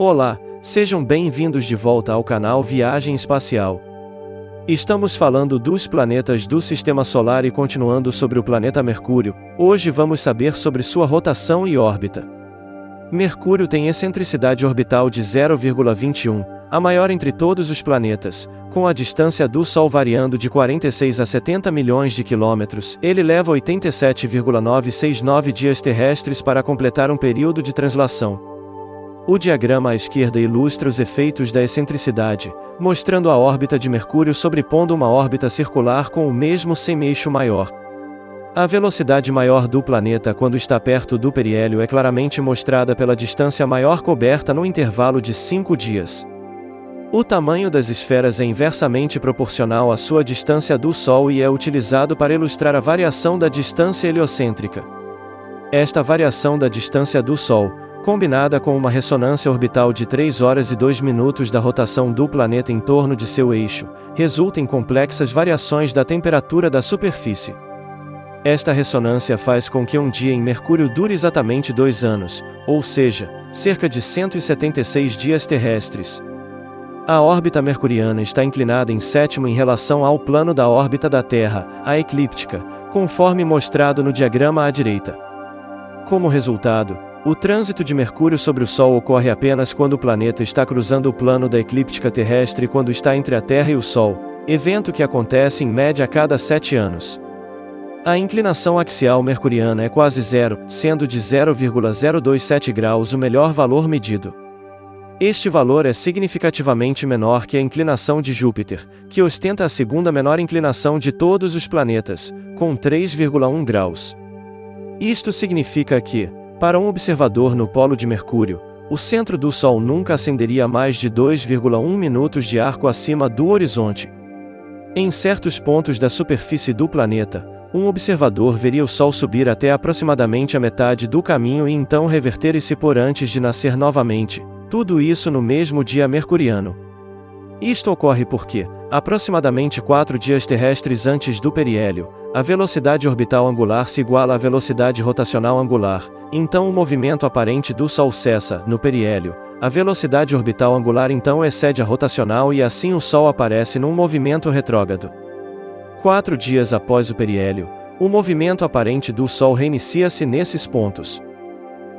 Olá, sejam bem-vindos de volta ao canal Viagem Espacial. Estamos falando dos planetas do Sistema Solar e continuando sobre o planeta Mercúrio. Hoje vamos saber sobre sua rotação e órbita. Mercúrio tem excentricidade orbital de 0,21, a maior entre todos os planetas, com a distância do Sol variando de 46 a 70 milhões de quilômetros. Ele leva 87,969 dias terrestres para completar um período de translação. O diagrama à esquerda ilustra os efeitos da excentricidade, mostrando a órbita de Mercúrio sobrepondo uma órbita circular com o mesmo semi-eixo maior. A velocidade maior do planeta quando está perto do periélio é claramente mostrada pela distância maior coberta no intervalo de 5 dias. O tamanho das esferas é inversamente proporcional à sua distância do Sol e é utilizado para ilustrar a variação da distância heliocêntrica. Esta variação da distância do Sol, combinada com uma ressonância orbital de 3 horas e 2 minutos da rotação do planeta em torno de seu eixo, resulta em complexas variações da temperatura da superfície. Esta ressonância faz com que um dia em Mercúrio dure exatamente 2 anos, ou seja, cerca de 176 dias terrestres. A órbita mercuriana está inclinada em sétimo em relação ao plano da órbita da Terra, a eclíptica, conforme mostrado no diagrama à direita. Como resultado, o trânsito de Mercúrio sobre o Sol ocorre apenas quando o planeta está cruzando o plano da eclíptica terrestre quando está entre a Terra e o Sol, evento que acontece em média a cada 7 anos. A inclinação axial mercuriana é quase zero, sendo de 0,027 graus o melhor valor medido. Este valor é significativamente menor que a inclinação de Júpiter, que ostenta a segunda menor inclinação de todos os planetas, com 3,1 graus. Isto significa que, para um observador no polo de Mercúrio, o centro do Sol nunca acenderia mais de 2,1 minutos de arco acima do horizonte. Em certos pontos da superfície do planeta, um observador veria o Sol subir até aproximadamente a metade do caminho e então reverter-se por antes de nascer novamente, tudo isso no mesmo dia mercuriano. Isto ocorre porque, aproximadamente 4 dias terrestres antes do periélio, a velocidade orbital angular se iguala à velocidade rotacional angular, então o movimento aparente do Sol cessa, no periélio, a velocidade orbital angular então excede a rotacional e assim o Sol aparece num movimento retrógrado. 4 dias após o periélio, o movimento aparente do Sol reinicia-se nesses pontos.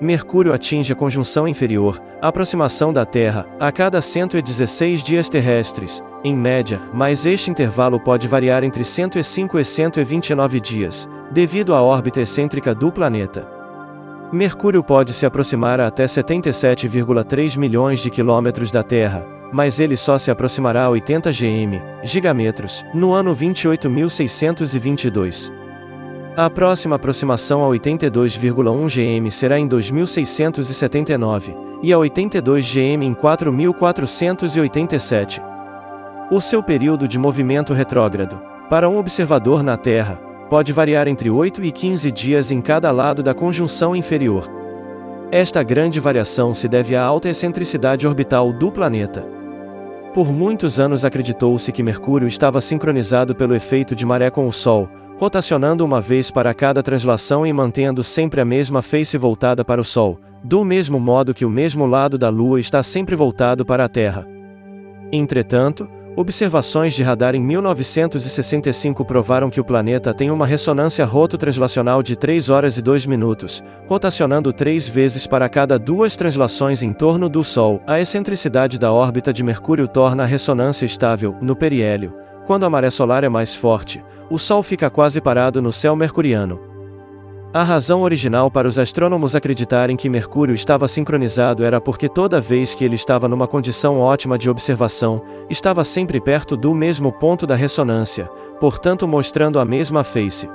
Mercúrio atinge a conjunção inferior, a aproximação da Terra, a cada 116 dias terrestres, em média, mas este intervalo pode variar entre 105 e 129 dias, devido à órbita excêntrica do planeta. Mercúrio pode se aproximar a até 77,3 milhões de quilômetros da Terra, mas ele só se aproximará a 80 gigametros, no ano 28.622. A próxima aproximação a 82,1 gm será em 2679, e a 82 gm em 4487. O seu período de movimento retrógrado, para um observador na Terra, pode variar entre 8 e 15 dias em cada lado da conjunção inferior. Esta grande variação se deve à alta excentricidade orbital do planeta. Por muitos anos acreditou-se que Mercúrio estava sincronizado pelo efeito de maré com o Sol, rotacionando uma vez para cada translação e mantendo sempre a mesma face voltada para o Sol, do mesmo modo que o mesmo lado da Lua está sempre voltado para a Terra. Entretanto, observações de radar em 1965 provaram que o planeta tem uma ressonância rototranslacional de 3 horas e 2 minutos, rotacionando 3 vezes para cada 2 translações em torno do Sol. A excentricidade da órbita de Mercúrio torna a ressonância estável, no periélio. Quando a maré solar é mais forte, o Sol fica quase parado no céu mercuriano. A razão original para os astrônomos acreditarem que Mercúrio estava sincronizado era porque toda vez que ele estava numa condição ótima de observação, estava sempre perto do mesmo ponto da ressonância, portanto mostrando a mesma face.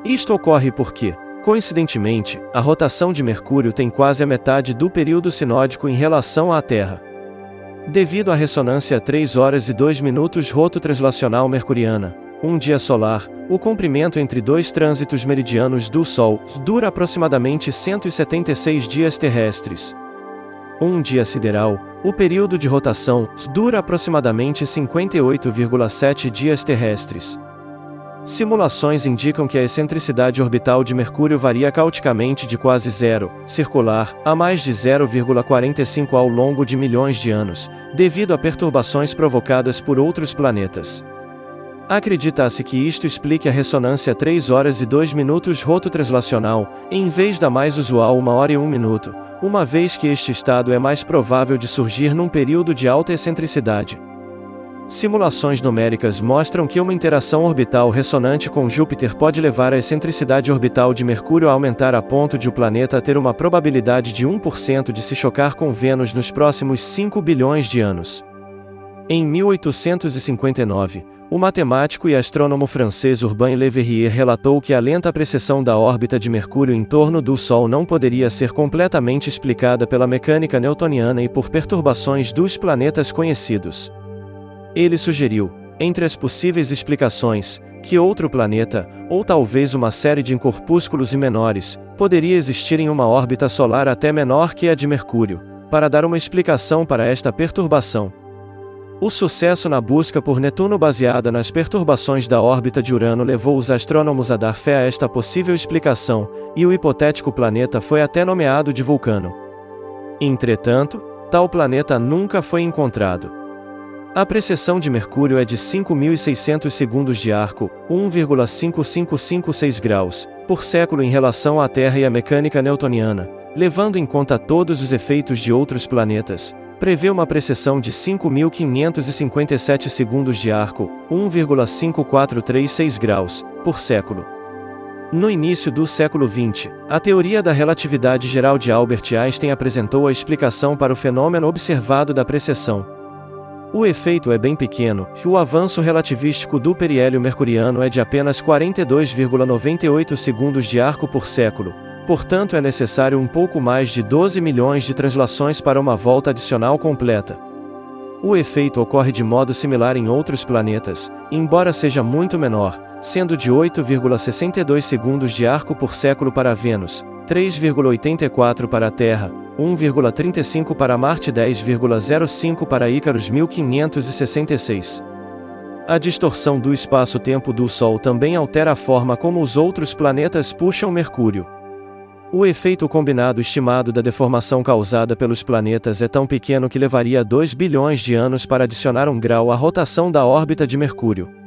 Isto ocorre porque, coincidentemente, a rotação de Mercúrio tem quase a metade do período sinódico em relação à Terra. Devido à ressonância a 3 horas e 2 minutos rototranslacional mercuriana, um dia solar, o comprimento entre 2 trânsitos meridianos do Sol dura aproximadamente 176 dias terrestres. Um dia sideral, o período de rotação dura aproximadamente 58,7 dias terrestres. Simulações indicam que a excentricidade orbital de Mercúrio varia caoticamente de quase zero, circular, a mais de 0,45 ao longo de milhões de anos, devido a perturbações provocadas por outros planetas. Acredita-se que isto explique a ressonância 3 horas e 2 minutos rototranslacional, em vez da mais usual 1 hora e 1 minuto, uma vez que este estado é mais provável de surgir num período de alta excentricidade. Simulações numéricas mostram que uma interação orbital ressonante com Júpiter pode levar a excentricidade orbital de Mercúrio a aumentar a ponto de o planeta ter uma probabilidade de 1% de se chocar com Vênus nos próximos 5 bilhões de anos. Em 1859, o matemático e astrônomo francês Urbain Le Verrier relatou que a lenta precessão da órbita de Mercúrio em torno do Sol não poderia ser completamente explicada pela mecânica newtoniana e por perturbações dos planetas conhecidos. Ele sugeriu, entre as possíveis explicações, que outro planeta, ou talvez uma série de corpúsculos menores, poderia existir em uma órbita solar até menor que a de Mercúrio, para dar uma explicação para esta perturbação. O sucesso na busca por Netuno baseada nas perturbações da órbita de Urano levou os astrônomos a dar fé a esta possível explicação, e o hipotético planeta foi até nomeado de Vulcano. Entretanto, tal planeta nunca foi encontrado. A precessão de Mercúrio é de 5.600 segundos de arco, 1,5556 graus, por século em relação à Terra e à mecânica newtoniana, levando em conta todos os efeitos de outros planetas, prevê uma precessão de 5.557 segundos de arco, 1,5436 graus, por século. No início do século XX, a teoria da relatividade geral de Albert Einstein apresentou a explicação para o fenômeno observado da precessão. O efeito é bem pequeno, e o avanço relativístico do periélio mercuriano é de apenas 42,98 segundos de arco por século, portanto é necessário um pouco mais de 12 milhões de translações para uma volta adicional completa. O efeito ocorre de modo similar em outros planetas, embora seja muito menor, sendo de 8,62 segundos de arco por século para Vênus, 3,84 para a Terra, 1,35 para Marte e 10,05 para Ícaros 1566. A distorção do espaço-tempo do Sol também altera a forma como os outros planetas puxam Mercúrio. O efeito combinado estimado da deformação causada pelos planetas é tão pequeno que levaria 2 bilhões de anos para adicionar um grau à rotação da órbita de Mercúrio.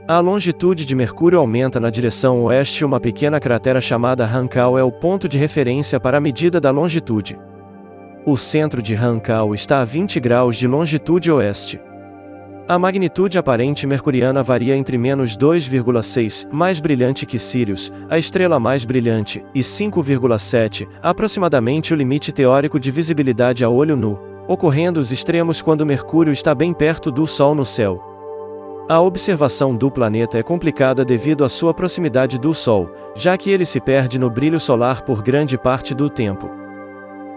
A longitude de Mercúrio aumenta na direção oeste e uma pequena cratera chamada Hankel é o ponto de referência para a medida da longitude. O centro de Hankel está a 20 graus de longitude oeste. A magnitude aparente mercuriana varia entre menos 2,6, mais brilhante que Sirius, a estrela mais brilhante, e 5,7, aproximadamente o limite teórico de visibilidade a olho nu, ocorrendo os extremos quando Mercúrio está bem perto do Sol no céu. A observação do planeta é complicada devido à sua proximidade do Sol, já que ele se perde no brilho solar por grande parte do tempo.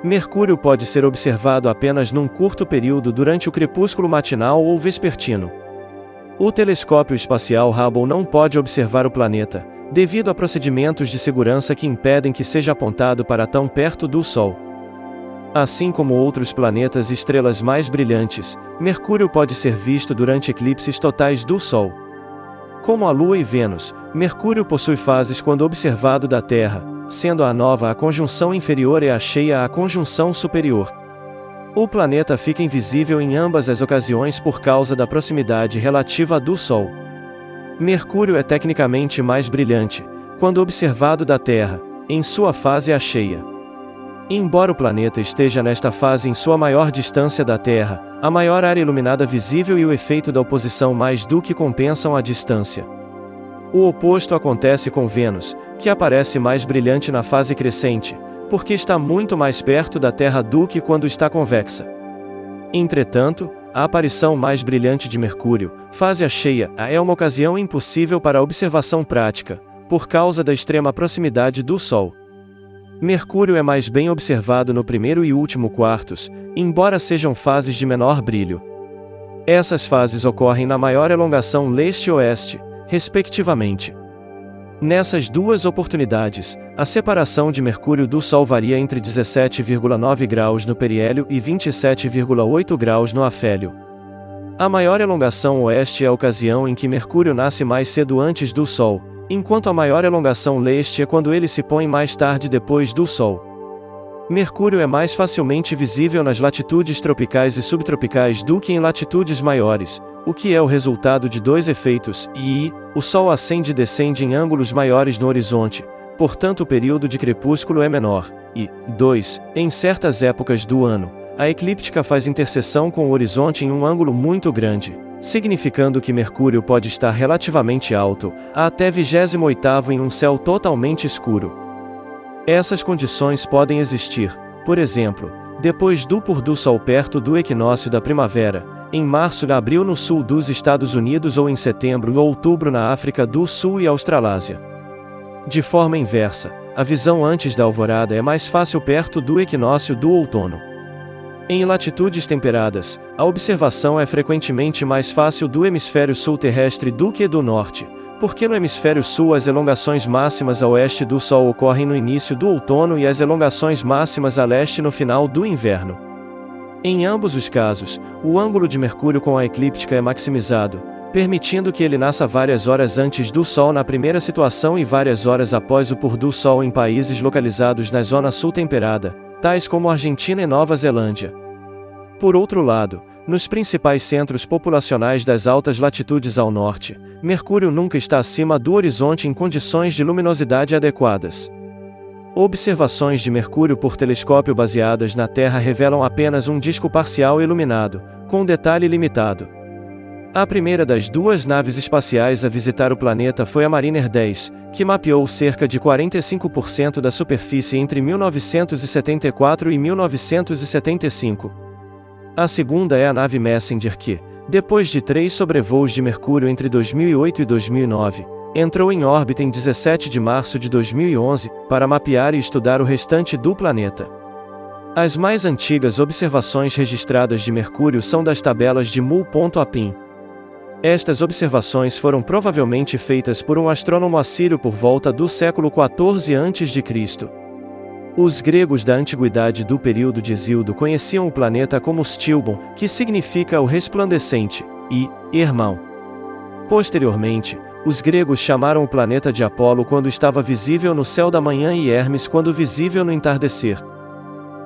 Mercúrio pode ser observado apenas num curto período durante o crepúsculo matinal ou vespertino. O telescópio espacial Hubble não pode observar o planeta, devido a procedimentos de segurança que impedem que seja apontado para tão perto do Sol. Assim como outros planetas e estrelas mais brilhantes, Mercúrio pode ser visto durante eclipses totais do Sol. Como a Lua e Vênus, Mercúrio possui fases quando observado da Terra, sendo a nova a conjunção inferior e a cheia a conjunção superior. O planeta fica invisível em ambas as ocasiões por causa da proximidade relativa do Sol. Mercúrio é tecnicamente mais brilhante, quando observado da Terra, em sua fase a cheia. Embora o planeta esteja nesta fase em sua maior distância da Terra, a maior área iluminada visível e o efeito da oposição mais do que compensam a distância. O oposto acontece com Vênus, que aparece mais brilhante na fase crescente, porque está muito mais perto da Terra do que quando está convexa. Entretanto, a aparição mais brilhante de Mercúrio, fase a cheia, é uma ocasião impossível para a observação prática, por causa da extrema proximidade do Sol. Mercúrio é mais bem observado no primeiro e último quartos, embora sejam fases de menor brilho. Essas fases ocorrem na maior elongação leste e oeste, respectivamente. Nessas duas oportunidades, a separação de Mercúrio do Sol varia entre 17,9 graus no periélio e 27,8 graus no afélio. A maior elongação oeste é a ocasião em que Mercúrio nasce mais cedo antes do Sol, enquanto a maior elongação leste é quando ele se põe mais tarde depois do Sol. Mercúrio é mais facilmente visível nas latitudes tropicais e subtropicais do que em latitudes maiores, o que é o resultado de dois efeitos: I, o Sol ascende e descende em ângulos maiores no horizonte, portanto o período de crepúsculo é menor, e 2, em certas épocas do ano, a eclíptica faz interseção com o horizonte em um ângulo muito grande, significando que Mercúrio pode estar relativamente alto, até 28º em um céu totalmente escuro. Essas condições podem existir, por exemplo, depois do pôr do Sol perto do equinócio da primavera, em março e abril no sul dos Estados Unidos ou em setembro ou outubro na África do Sul e Australásia. De forma inversa, a visão antes da alvorada é mais fácil perto do equinócio do outono. Em latitudes temperadas, a observação é frequentemente mais fácil do hemisfério sul terrestre do que do norte, porque no hemisfério sul as elongações máximas a oeste do Sol ocorrem no início do outono e as elongações máximas a leste no final do inverno. Em ambos os casos, o ângulo de Mercúrio com a eclíptica é maximizado, permitindo que ele nasça várias horas antes do Sol na primeira situação e várias horas após o pôr do Sol em países localizados na zona sul temperada, tais como Argentina e Nova Zelândia. Por outro lado, nos principais centros populacionais das altas latitudes ao norte, Mercúrio nunca está acima do horizonte em condições de luminosidade adequadas. Observações de Mercúrio por telescópio baseadas na Terra revelam apenas um disco parcial iluminado, com detalhe limitado. A primeira das duas naves espaciais a visitar o planeta foi a Mariner 10, que mapeou cerca de 45% da superfície entre 1974 e 1975. A segunda é a nave Messenger que, depois de 3 sobrevoos de Mercúrio entre 2008 e 2009, entrou em órbita em 17 de março de 2011, para mapear e estudar o restante do planeta. As mais antigas observações registradas de Mercúrio são das tabelas de Mu.Apim. Estas observações foram provavelmente feitas por um astrônomo assírio por volta do século XIV a.C. Os gregos da antiguidade do período de Hesíodo conheciam o planeta como Stilbon, que significa o resplandecente, e irmão. Posteriormente, os gregos chamaram o planeta de Apolo quando estava visível no céu da manhã e Hermes quando visível no entardecer.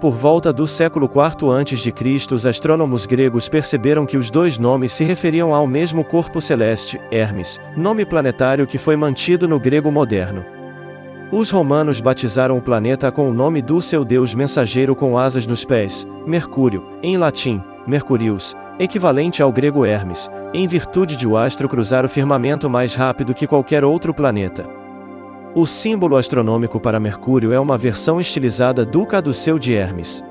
Por volta do século IV a.C., os astrônomos gregos perceberam que os dois nomes se referiam ao mesmo corpo celeste, Hermes, nome planetário que foi mantido no grego moderno. Os romanos batizaram o planeta com o nome do seu deus mensageiro com asas nos pés, Mercúrio, em latim, Mercurius, equivalente ao grego Hermes, em virtude de o astro cruzar o firmamento mais rápido que qualquer outro planeta. O símbolo astronômico para Mercúrio é uma versão estilizada do caduceu de Hermes.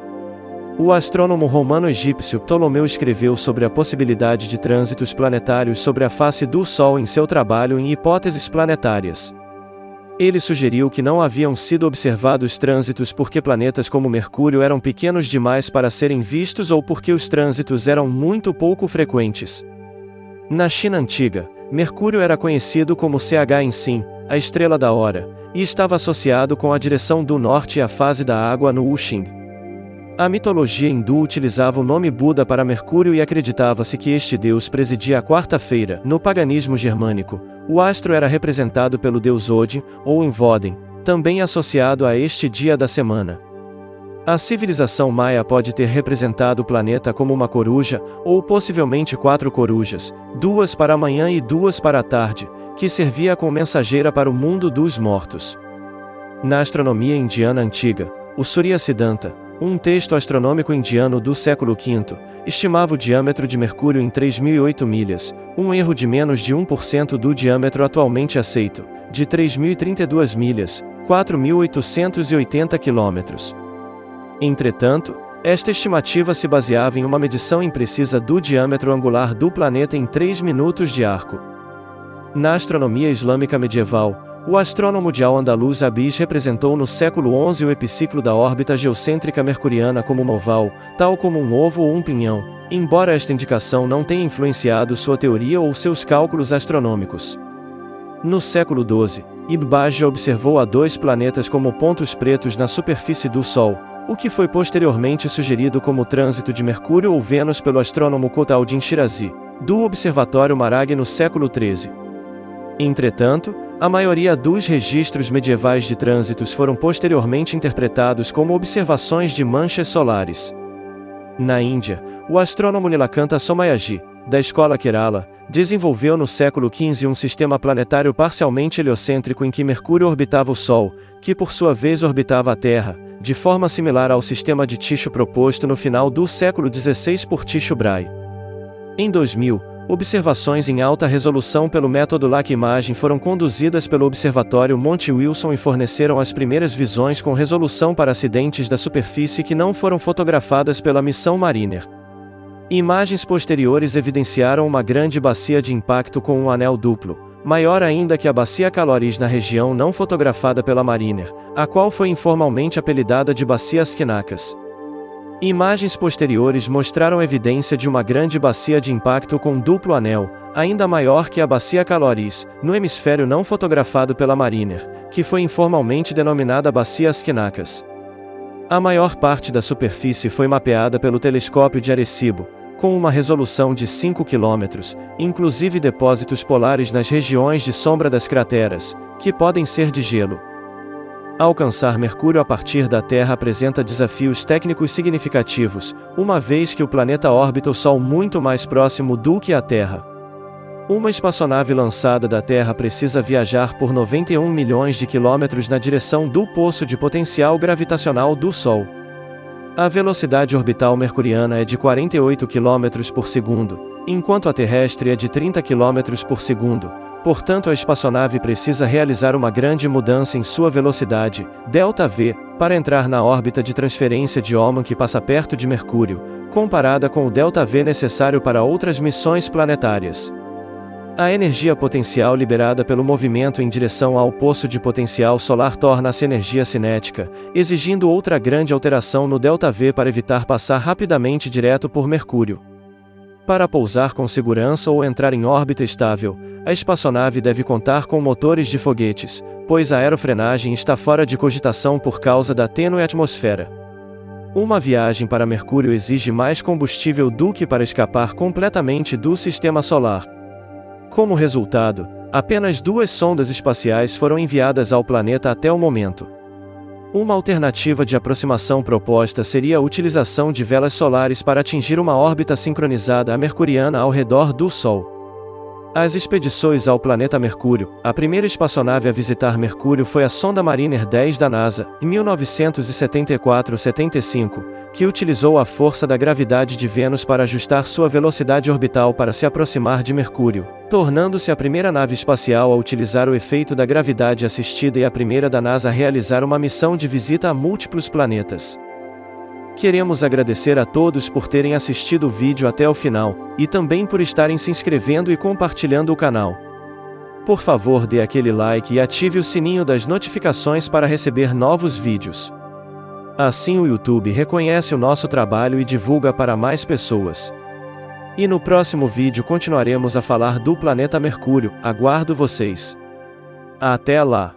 O astrônomo romano-egípcio Ptolomeu escreveu sobre a possibilidade de trânsitos planetários sobre a face do Sol em seu trabalho em Hipóteses Planetárias. Ele sugeriu que não haviam sido observados trânsitos porque planetas como Mercúrio eram pequenos demais para serem vistos ou porque os trânsitos eram muito pouco frequentes. Na China antiga, Mercúrio era conhecido como Ch-Sin, a estrela da hora, e estava associado com a direção do norte e a fase da água no Uxing. A mitologia hindu utilizava o nome Buda para Mercúrio e acreditava-se que este deus presidia a quarta-feira. No paganismo germânico, o astro era representado pelo deus Odin, ou Voden, também associado a este dia da semana. A civilização maia pode ter representado o planeta como uma coruja, ou possivelmente 4 corujas, 2 para a manhã e 2 para a tarde, que servia como mensageira para o mundo dos mortos. Na astronomia indiana antiga, o Surya Siddhanta, um texto astronômico indiano do século V, estimava o diâmetro de Mercúrio em 3.008 milhas, um erro de menos de 1% do diâmetro atualmente aceito, de 3.032 milhas, 4.880 quilômetros. Entretanto, esta estimativa se baseava em uma medição imprecisa do diâmetro angular do planeta em 3 minutos de arco. Na astronomia islâmica medieval, o astrônomo de Al-Andalus Abish representou no século XI o epiciclo da órbita geocêntrica mercuriana como um oval, tal como um ovo ou um pinhão, embora esta indicação não tenha influenciado sua teoria ou seus cálculos astronômicos. No século XII, Ibn Bajjah observou a 2 planetas como pontos pretos na superfície do Sol, o que foi posteriormente sugerido como trânsito de Mercúrio ou Vênus pelo astrônomo Kotaldin Shirazi, do Observatório Maragh no século XIII. Entretanto, a maioria dos registros medievais de trânsitos foram posteriormente interpretados como observações de manchas solares. Na Índia, o astrônomo Nilakanta Somayaji, da escola Kerala, desenvolveu no século XV um sistema planetário parcialmente heliocêntrico em que Mercúrio orbitava o Sol, que por sua vez orbitava a Terra, de forma similar ao sistema de Tycho proposto no final do século XVI por Tycho Brahe. Em 2000, observações em alta resolução pelo método LAC Imaging foram conduzidas pelo Observatório Monte Wilson e forneceram as primeiras visões com resolução para acidentes da superfície que não foram fotografadas pela missão Mariner. Imagens posteriores evidenciaram uma grande bacia de impacto com um anel duplo, maior ainda que a bacia Caloris na região não fotografada pela Mariner, a qual foi informalmente apelidada de Bacia Askinakis. Imagens posteriores mostraram evidência de uma grande bacia de impacto com duplo anel, ainda maior que a bacia Caloris, no hemisfério não fotografado pela Mariner, que foi informalmente denominada Bacia Askinakis. A maior parte da superfície foi mapeada pelo telescópio de Arecibo, com uma resolução de 5 km, inclusive depósitos polares nas regiões de sombra das crateras, que podem ser de gelo. Alcançar Mercúrio a partir da Terra apresenta desafios técnicos significativos, uma vez que o planeta orbita o Sol muito mais próximo do que a Terra. Uma espaçonave lançada da Terra precisa viajar por 91 milhões de quilômetros na direção do poço de potencial gravitacional do Sol. A velocidade orbital mercuriana é de 48 km por segundo, enquanto a terrestre é de 30 km por segundo. Portanto, a espaçonave precisa realizar uma grande mudança em sua velocidade, ΔV, para entrar na órbita de transferência de Óman que passa perto de Mercúrio, comparada com o ΔV necessário para outras missões planetárias. A energia potencial liberada pelo movimento em direção ao poço de potencial solar torna-se energia cinética, exigindo outra grande alteração no ΔV para evitar passar rapidamente direto por Mercúrio. Para pousar com segurança ou entrar em órbita estável, a espaçonave deve contar com motores de foguetes, pois a aerofrenagem está fora de cogitação por causa da tênue atmosfera. Uma viagem para Mercúrio exige mais combustível do que para escapar completamente do sistema solar. Como resultado, apenas 2 sondas espaciais foram enviadas ao planeta até o momento. Uma alternativa de aproximação proposta seria a utilização de velas solares para atingir uma órbita sincronizada à mercuriana ao redor do Sol. As expedições ao planeta Mercúrio, a primeira espaçonave a visitar Mercúrio foi a sonda Mariner 10 da NASA, em 1974-75, que utilizou a força da gravidade de Vênus para ajustar sua velocidade orbital para se aproximar de Mercúrio, tornando-se a primeira nave espacial a utilizar o efeito da gravidade assistida e a primeira da NASA a realizar uma missão de visita a múltiplos planetas. Queremos agradecer a todos por terem assistido o vídeo até o final, e também por estarem se inscrevendo e compartilhando o canal. Por favor, dê aquele like e ative o sininho das notificações para receber novos vídeos. Assim o YouTube reconhece o nosso trabalho e divulga para mais pessoas. E no próximo vídeo continuaremos a falar do planeta Mercúrio, aguardo vocês. Até lá!